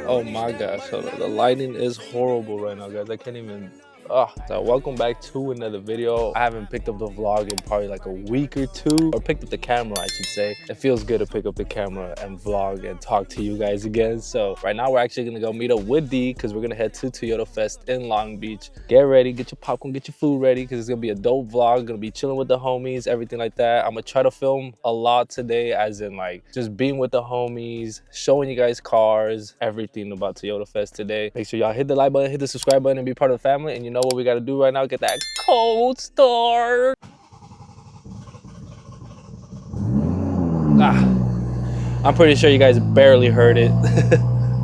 Oh my gosh, hold on. The lighting is horrible right now, guys. I can't even. So welcome back to another video. I haven't picked up the vlog in probably like a week or two, or picked up the camera, I should say. It feels good to pick up the camera and vlog and talk to you guys again. So right now we're actually gonna go meet up with D because we're gonna head to Toyota Fest in Long Beach. Get ready, get your popcorn, get your food ready because it's gonna be a dope vlog. Gonna be chilling with the homies, everything like that. I'm gonna try to film a lot today, as in like just being with the homies, showing you guys cars, everything about Toyota Fest today. Make sure y'all hit the like button, hit the subscribe button, and be part of the family. And you know what we gotta do right now? Get that cold start. I'm pretty sure you guys barely heard it.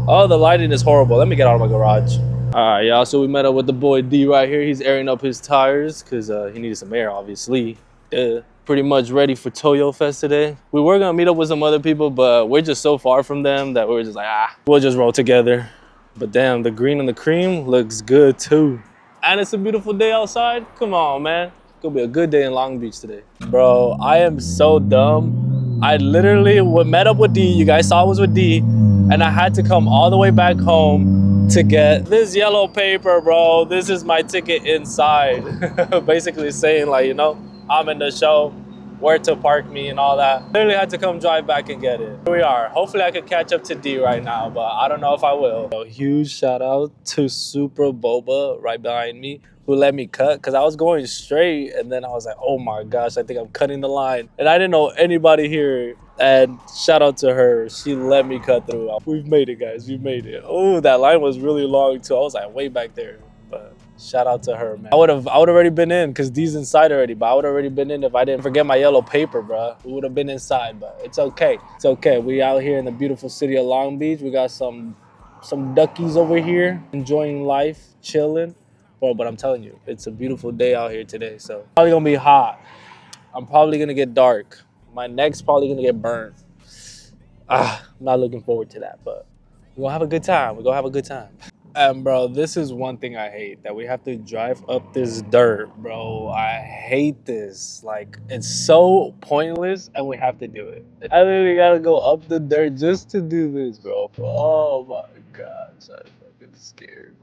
Oh, the lighting is horrible. Let me get out of my garage. All right, y'all. So we met up with the boy D right here. He's airing up his tires because he needed some air, obviously. Pretty much ready for Toyo Fest today. We were gonna meet up with some other people, but we're just so far from them that we're just like, we'll just roll together. But damn, the green and the cream looks good too. And it's a beautiful day outside. Come on, man. It's gonna be a good day in Long Beach today. Bro, I am so dumb. I literally met up with D. You guys saw I was with D. And I had to come all the way back home to get this yellow paper, bro. This is my ticket inside. Basically saying like, you know, I'm in the show, where to park me and all that. Literally had to come drive back and get it. Here we are. Hopefully I could catch up to D right now, but I don't know if I will. So huge shout out to Supra Boba right behind me, who let me cut because I was going straight and then I was like, oh my gosh, I think I'm cutting the line. And I didn't know anybody here. And shout out to her. She let me cut through. We've made it, guys. We made it. Oh, that line was really long too. I was like way back there. But shout out to her, man. I would have already been in because D's inside already, but I would have already been in if I didn't forget my yellow paper, bro. We would have been inside, but it's okay. It's okay. We out here in the beautiful city of Long Beach. We got some duckies over here enjoying life, chilling. Bro, but I'm telling you, it's a beautiful day out here today. So probably gonna be hot. I'm probably gonna get dark. My neck's probably gonna get burned. I'm not looking forward to that, but we're gonna have a good time. We're gonna have a good time. And bro, this is one thing I hate, that we have to drive up this dirt, bro. I hate this. Like, it's so pointless and we have to do it. I literally gotta go up the dirt just to do this, bro. Oh my gosh, I'm fucking scared.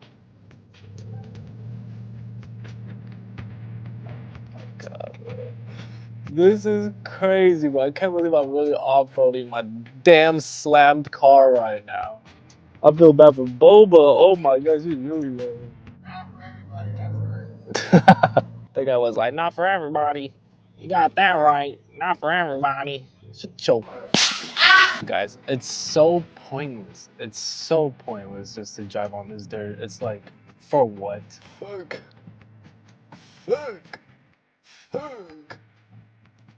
God, bro. This is crazy, bro. I can't believe I'm really off-roading my damn slammed car right now. I feel bad for Boba. Oh my gosh, he's really low. Not for everybody, that guy was like, not for everybody. You got that right. Not for everybody. Shut your guys, it's so pointless. It's so pointless just to drive on this dirt. It's like, for what? Fuck.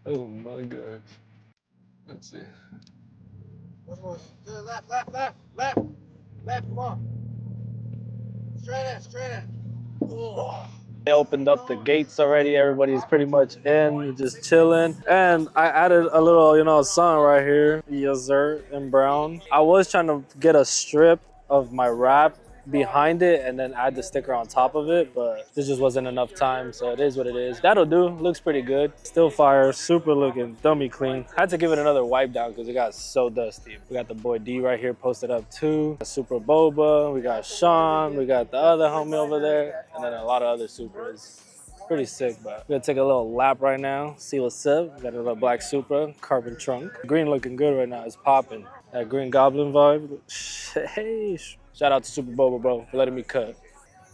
Oh my gosh. Let's see. Left, come on. Straight in. Oh. They opened up the gates already. Everybody's pretty much in, just chilling. And I added a little, you know, sun right here. Yes, sir, in brown. I was trying to get a strip of my wrap behind it and then add the sticker on top of it, but this just wasn't enough time, so it is what it is. That'll do. Looks pretty good. Still fire, super looking, dummy clean. I had to give it another wipe down because it got so dusty. We got the boy D right here posted up too. Supra Boba, we got Sean, we got the other homie over there, and then a lot of other Supras. Pretty sick, but we're gonna take a little lap right now, see what's up. We got a little black Supra, carbon trunk. Green looking good right now, it's popping. That Green Goblin vibe. Hey, shout out to Supra Boba, bro, for letting me cut.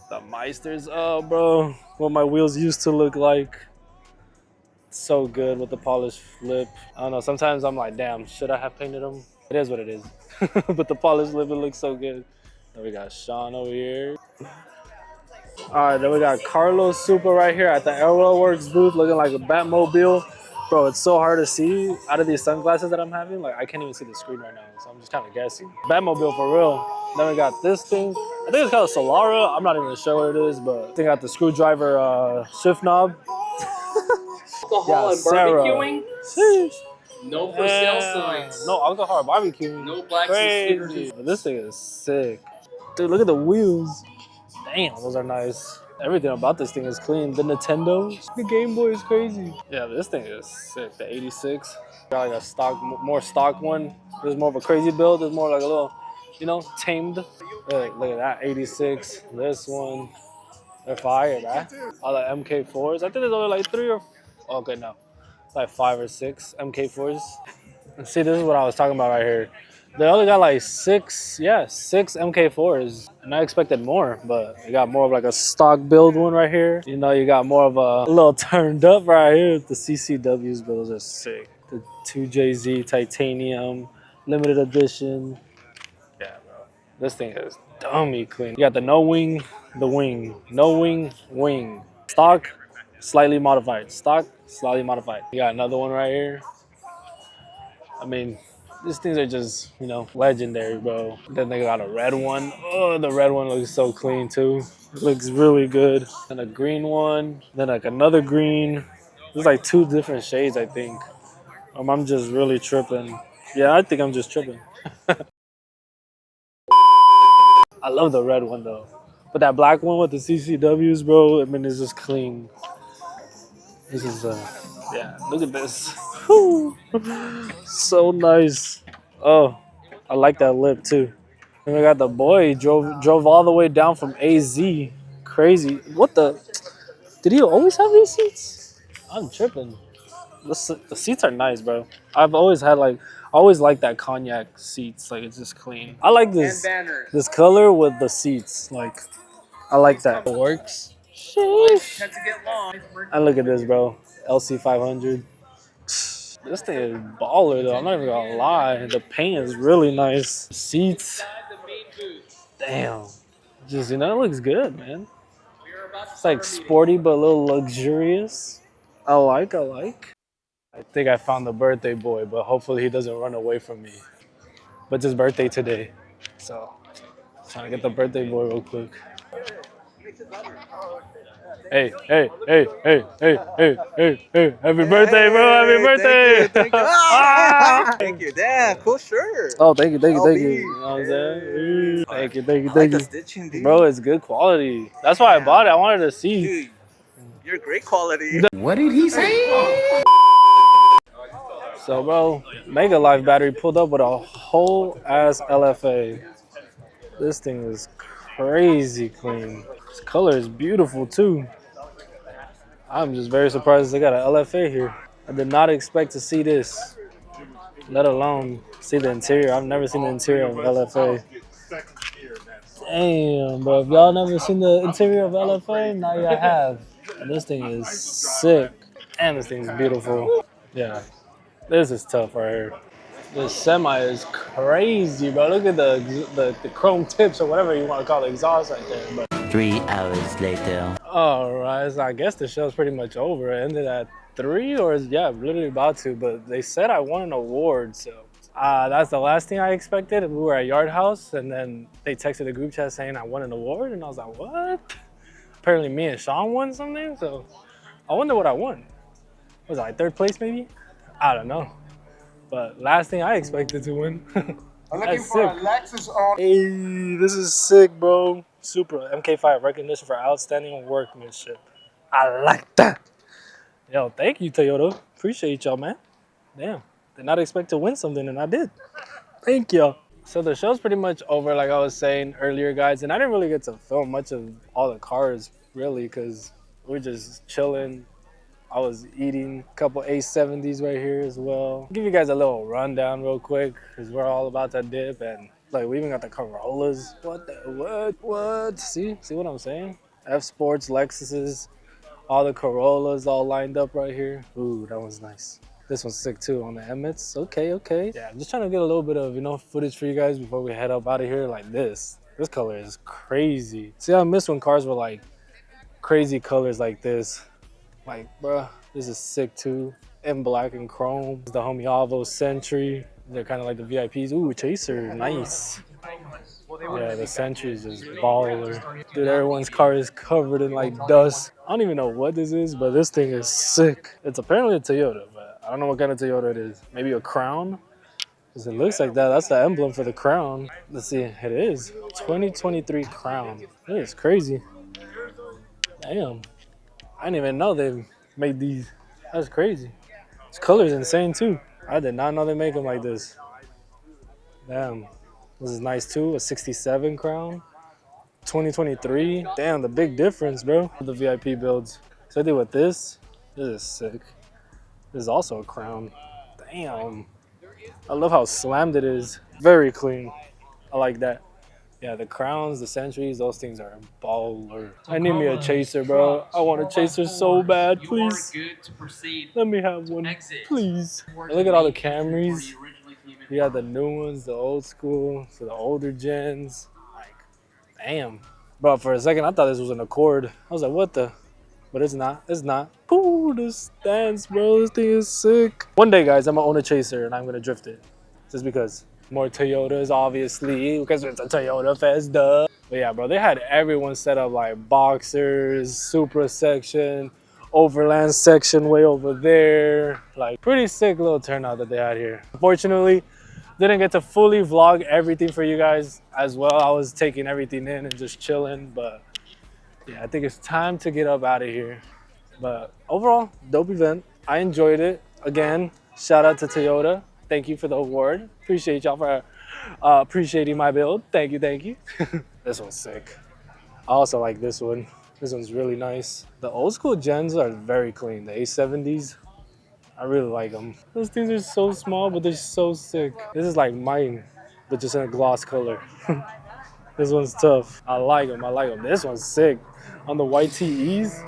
The Meisters, oh, bro, what my wheels used to look like. So good with the polished flip. I don't know, sometimes I'm like, damn, should I have painted them? It is what it is. But the polished lip, it looks so good. Then we got Sean over here. All right, then we got Carlos Supra right here at the Adro Works booth looking like a Batmobile. Bro, it's so hard to see out of these sunglasses that I'm having. Like, I can't even see the screen right now, so I'm just kind of guessing. Batmobile for real. Then we got this thing. I think it's called a Solara. I'm not even sure what it is, but I think I got the screwdriver shift knob. Alcohol and barbecuing? Sheesh. No for sale signs. No alcohol or barbecuing. No blacks Crazy. and stickers. But this thing is sick. Dude, look at the wheels. Damn, those are nice. Everything about this thing is clean. The Nintendo, the Game Boy is crazy. Yeah, this thing is sick. The 86. Got like a stock, more stock one. There's more of a crazy build. There's more like a little you know, tamed. Look at that, 86. This one, they're fire, right? All the MK4s. I think there's only like 3 or okay, no, like 5 or 6 MK4s. And see, this is what I was talking about right here. They only got like 6 MK4s. And I expected more, but you got more of like a stock build one right here. You know, you got more of a little turned up right here. The CCWs, but those are sick. The 2JZ titanium, limited edition. Yeah, bro. This thing is dummy clean. You got the no wing, the wing. No wing, wing. Stock, slightly modified. Stock, slightly modified. You got another one right here. I mean, these things are just, you know, legendary, bro. Then they got a red one. Oh, the red one looks so clean too. It looks really good. And a green one. Then like another green. There's like 2 different shades, I think. I'm just really tripping. Yeah, I think I'm just tripping. I love the red one though. But that black one with the CCWs, bro, I mean, it's just clean. This is, yeah, look at this. Whew. So nice. Oh, I like that lip too. And we got the boy drove all the way down from AZ. Crazy. What the? Did he always have these seats? I'm tripping. The seats are nice, bro. I've always had like, I always like that cognac seats. Like it's just clean. I like this color with the seats. Like I like that. It works. Sheesh. And look at this, bro. LC 500. This thing is baller though. I'm not even gonna lie. The paint is really nice. Seats. Damn. Just, you know, it looks good, man. It's like sporty but a little luxurious. I like. I think I found the birthday boy, but hopefully he doesn't run away from me. But it's his birthday today. So, trying to get the birthday boy real quick. Hey. Happy birthday, bro. Happy birthday. Thank you. Ah! Thank you. Damn, cool shirt. Oh, thank you. You know LB. what I'm saying? Thank you. I like the stitching, dude. Bro, it's good quality. That's why I bought it. I wanted to see. Dude, you're great quality. What did he say? So, bro, Mega Life battery pulled up with a whole ass LFA. This thing is crazy clean. This color is beautiful too. I'm just very surprised they got an LFA here. I did not expect to see this, let alone see the interior. I've never seen the interior of LFA. Damn, bro. If y'all never seen the interior of LFA, now y'all have. And this thing is sick. And this thing is beautiful. Yeah. This is tough right here. This semi is crazy, bro. Look at the chrome tips or whatever you want to call the exhaust right there. But 3 hours later. all right, so I guess the show's pretty much over. It ended at 3 or yeah, literally about to. But they said I won an award, so that's the last thing I expected. We were at Yard House, and then they texted the group chat saying I won an award, and I was like, what? Apparently me and Sean won something, so I wonder what I won. Was it like 3rd place maybe? I don't know. But last thing I expected to win. I'm looking for a Lexus on. Hey, this is sick, bro. Supra MK5 recognition for outstanding workmanship. I like that. Yo, thank you, Toyota. Appreciate y'all, man. Damn, did not expect to win something, and I did. Thank y'all. So the show's pretty much over, like I was saying earlier, guys. And I didn't really get to film much of all the cars, really, because we're just chilling. I was eating a couple A70s right here as well. I'll give you guys a little rundown real quick because we're all about to dip, and like we even got the Corollas. What? See what I'm saying? F Sports, Lexuses, all the Corollas all lined up right here. Ooh, that one's nice. This one's sick too on the Emmets. Okay. Yeah, I'm just trying to get a little bit of, you know, footage for you guys before we head up out of here like this. This color is crazy. See, I miss when cars were like crazy colors like this. Like, bruh, this is sick too. In black and chrome. The homie Alvo Sentry. They're kind of like the VIPs. Ooh, Chaser, nice. Yeah, the Sentry is just baller. Dude, everyone's car is covered in like dust. I don't even know what this is, but this thing is sick. It's apparently a Toyota, but I don't know what kind of Toyota it is. Maybe a Crown? Because it looks like that. That's the emblem for the Crown. Let's see, it is. 2023 Crown. It is crazy. Damn. I didn't even know they made these. That's crazy. This color's insane too. I did not know they make them like this. Damn. This is nice too, a 67 crown. 2023. Damn, the big difference, bro. The VIP builds. So I did with this. This is sick. This is also a crown. Damn. I love how slammed it is. Very clean. I like that. Yeah, the crowns, the centuries, those things are baller. I need me a chaser, bro. I want a chaser so bad, please. Let me have one, please. Look at all the Camrys. You got the new ones, the old school, so the older gens. Like, damn. Bro, for a second, I thought this was an Accord. I was like, what the? But it's not. It's not. Ooh, this dance, bro. This thing is sick. One day, guys, I'm going to own a chaser, and I'm going to drift it. Just because. More Toyotas, obviously, because it's a Toyota Fest, duh. But yeah, bro, they had everyone set up like boxers, Supra section, Overland section way over there. Like, pretty sick little turnout that they had here. Unfortunately, didn't get to fully vlog everything for you guys as well. I was taking everything in and just chilling, but yeah, I think it's time to get up out of here. But overall, dope event. I enjoyed it. Again, shout out to Toyota. Thank you for the award. Appreciate y'all for appreciating my build. Thank you, thank you. This one's sick. I also like this one. This one's really nice. The old school gens are very clean. The A70s, I really like them. Those things are so small, but they're so sick. This is like mine, but just in a gloss color. This one's tough. I like them, I like them. This one's sick. On the YTEs,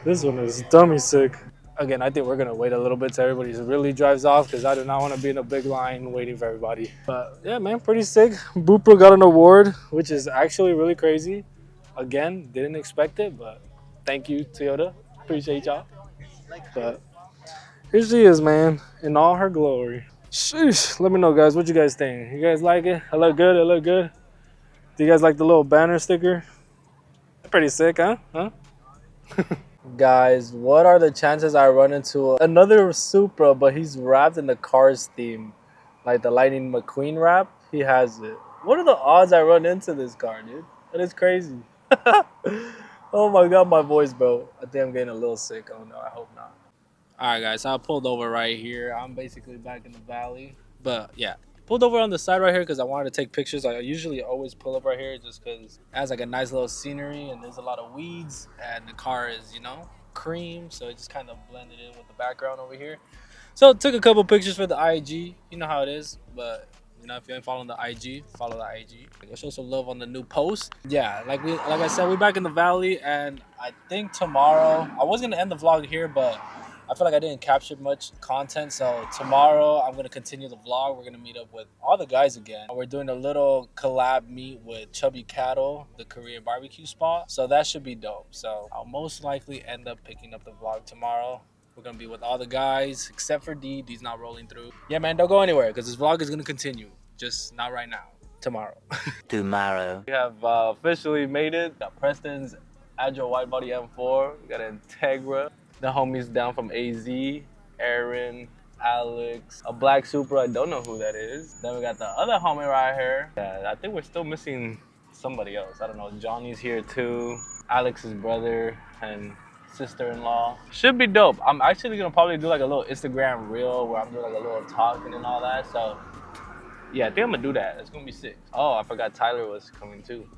this one is dummy sick. Again, I think we're gonna wait a little bit till everybody really drives off because I do not want to be in a big line waiting for everybody. But yeah, man, pretty sick. Supra got an award, which is actually really crazy. Again, didn't expect it, but thank you, Toyota. Appreciate y'all. But here she is, man, in all her glory. Sheesh. Let me know, guys, what you guys think. You guys like it? I look good. It look good. Do you guys like the little banner sticker? Pretty sick, huh? Guys, what are the chances I run into another Supra, but he's wrapped in the Cars theme, like the Lightning McQueen wrap? He has it. What are the odds I run into this car, dude? That is crazy. Oh my god, my voice, bro. I think I'm getting a little sick. Oh no, I hope not. All right, guys, so I pulled over right here. I'm basically back in the valley, but yeah. Pulled over on the side right here because I wanted to take pictures. I usually always pull up right here just because it has like a nice little scenery and there's a lot of weeds and the car is, you know, cream. So it just kind of blended in with the background over here. So took a couple pictures for the IG. You know how it is. But, you know, if you ain't following the IG, follow the IG. Go show some love on the new post. Yeah, like I said, we're back in the valley. And I think tomorrow, I was going to end the vlog here, but I feel like I didn't capture much content, so tomorrow I'm going to continue the vlog. We're going to meet up with all the guys again. We're doing a little collab meet with Chubby Cattle, the Korean barbecue spot, so that should be dope. So I'll most likely end up picking up the vlog tomorrow. We're going to be with all the guys, except for D. D's not rolling through. Yeah, man, don't go anywhere, because this vlog is going to continue. Just not right now. Tomorrow. Tomorrow. We have officially made it. Got Preston's Adro wide body M4. We got Integra. The homies down from AZ, Aaron, Alex, a black Supra, I don't know who that is. Then we got the other homie right here. Yeah, I think we're still missing somebody else. I don't know, Johnny's here too, Alex's brother and sister-in-law. Should be dope. I'm actually gonna probably do like a little Instagram reel where I'm doing like a little talking and all that. So yeah, I think I'm gonna do that. It's gonna be sick. Oh, I forgot Tyler was coming too.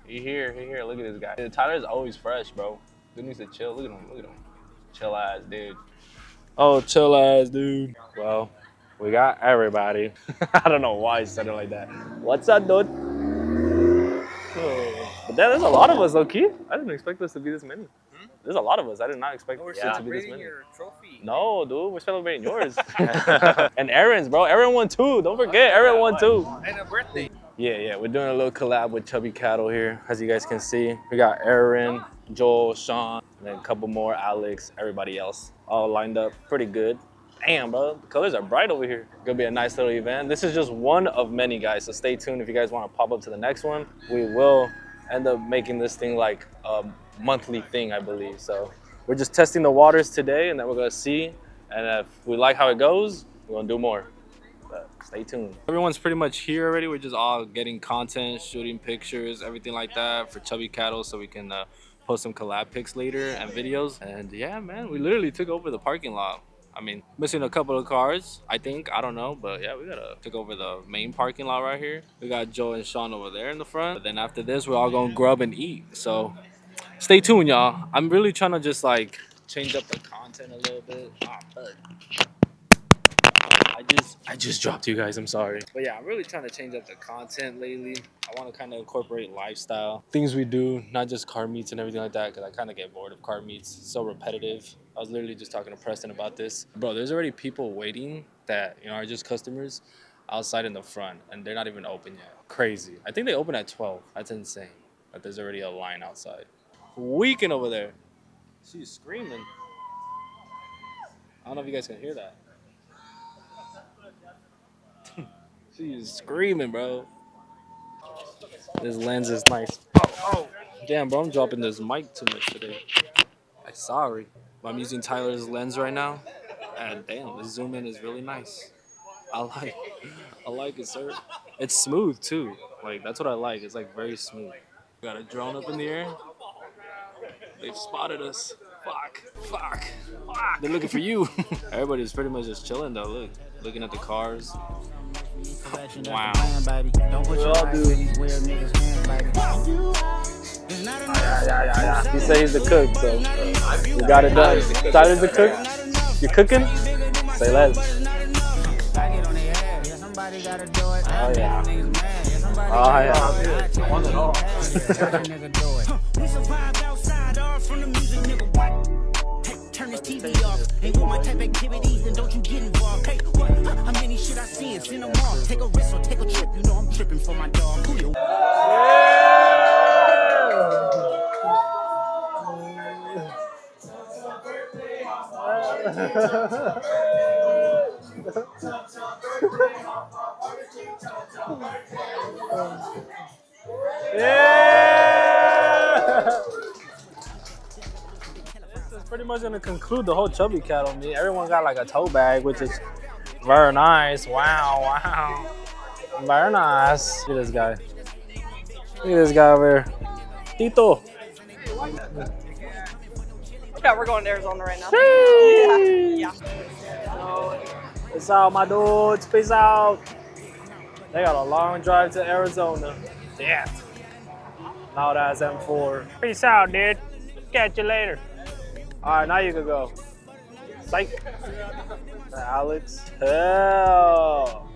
He here, look at this guy. Tyler's always fresh, bro. Dude needs to chill, look at him, look at him. Chill ass dude. Oh, chill ass dude. Well, we got everybody. I don't know why he said it like that. What's up, dude? Oh. But there's a lot of us, low-key. I didn't expect us to be this many. There's a lot of us. I did not expect it to be this many. Your trophy. No, dude, we're celebrating yours. And Aaron's, bro. Aaron won too. Don't forget, Aaron won too. And a birthday. Yeah, we're doing a little collab with Chubby Cattle here, as you guys can see. We got Aaron, Joel, Sean, and then a couple more, Alex, everybody else, all lined up pretty good. Damn, bro, the colors are bright over here. Gonna be a nice little event. This is just one of many, guys, so stay tuned if you guys want to pop up to the next one. We will end up making this thing like a monthly thing, I believe. So we're just testing the waters today, and then we're gonna see, and if we like how it goes, we're gonna do more. But stay tuned. Everyone's pretty much here already. We're just all getting content, shooting pictures, everything like that for Chubby Cattle, so we can post some collab pics later and videos. And yeah, man, we literally took over the parking lot. I mean, missing a couple of cars, I think. I don't know. But yeah, we gotta take over the main parking lot right here. We got Joe and Sean over there in the front. But then after this, we're all gonna grub and eat. So stay tuned, y'all. I'm really trying to just like change up the content a little bit. I just dropped you guys. I'm sorry. But yeah, I'm really trying to change up the content lately. I want to kind of incorporate lifestyle things we do, not just car meets and everything like that, because I kind of get bored of car meets. It's so repetitive. I was literally just talking to Preston about this. Bro, there's already people waiting that, you know, are just customers outside in the front, and they're not even open yet. Crazy. I think they open at 12. That's insane. But there's already a line outside. Weekend over there. She's screaming. I don't know if you guys can hear that. She's screaming, bro. This lens is nice. Oh. Damn, bro, I'm dropping this mic too much today. I'm sorry. But I'm using Tyler's lens right now. And damn, the zoom in is really nice. I like it, sir. It's smooth too. Like, that's what I like. It's like very smooth. Got a drone up in the air. They've spotted us. Fuck. They're looking for you. Everybody's pretty much just chilling though. Look, looking at the cars. Wow. We all do. Yeah. He said he's the cook, so we got it done. Tyler's the cook. You cooking? Say less. Oh yeah. I want it all. Turn this TV off. Ain't with my type activities, and don't you get involved. Hey, what? How many shit I see and send them off? Take a risk or take a trip. You know I'm tripping for my dog. Who you? Pretty much gonna conclude the whole chubby cat on me. Everyone got like a tote bag, which is very nice. Wow. Very nice. Look at this guy. Look at this guy over here. Tito. Yeah, we're going to Arizona right now. Yeah. Peace out, my dudes. Peace out. They got a long drive to Arizona. Yeah. Now that's M4. Peace out, dude. Catch you later. All right, now you can go. Psych. Alex. Hell.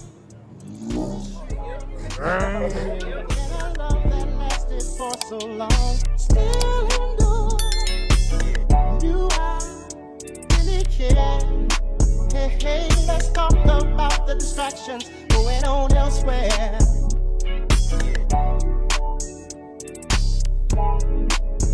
Hey, let's talk about the distractions going on elsewhere.